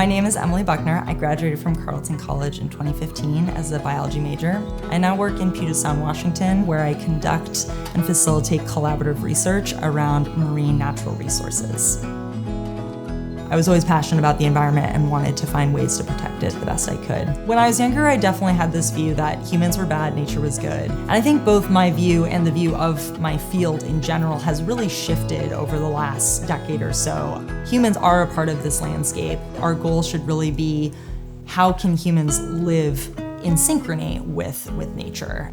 My name is Emily Buckner. I graduated from Carleton College in 2015 as a biology major. I now work in Puget Sound, Washington, where I conduct and facilitate collaborative research around marine natural resources. I was always passionate about the environment and wanted to find ways to protect it the best I could. When I was younger, I definitely had this view that humans were bad, nature was good. And I think both my view and the view of my field in general has really shifted over the last decade or so. Humans are a part of this landscape. Our goal should really be, how can humans live in synchrony with nature?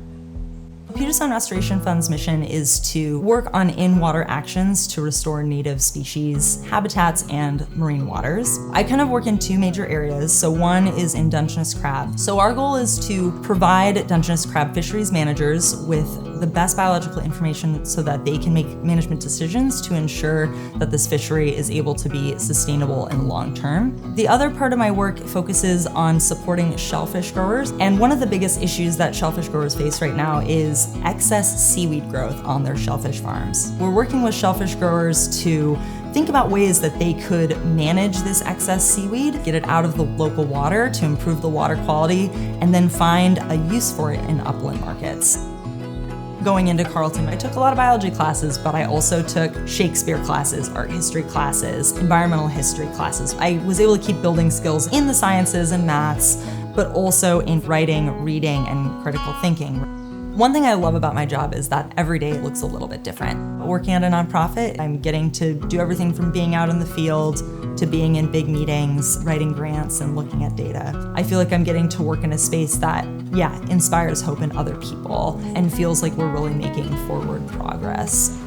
Puget Sound Restoration Fund's mission is to work on in-water actions to restore native species, habitats, and marine waters. I kind of work in two major areas. So one is in Dungeness crab. So our goal is to provide Dungeness crab fisheries managers with the best biological information so that they can make management decisions to ensure that this fishery is able to be sustainable and long-term. The other part of my work focuses on supporting shellfish growers. And one of the biggest issues that shellfish growers face right now is excess seaweed growth on their shellfish farms. We're working with shellfish growers to think about ways that they could manage this excess seaweed, get it out of the local water to improve the water quality, and then find a use for it in upland markets. Going into Carleton, I took a lot of biology classes, but I also took Shakespeare classes, art history classes, environmental history classes. I was able to keep building skills in the sciences and maths, but also in writing, reading, and critical thinking. One thing I love about my job is that every day looks a little bit different. Working at a nonprofit, I'm getting to do everything from being out in the field to being in big meetings, writing grants, and looking at data. I feel like I'm getting to work in a space that, inspires hope in other people and feels like we're really making forward progress.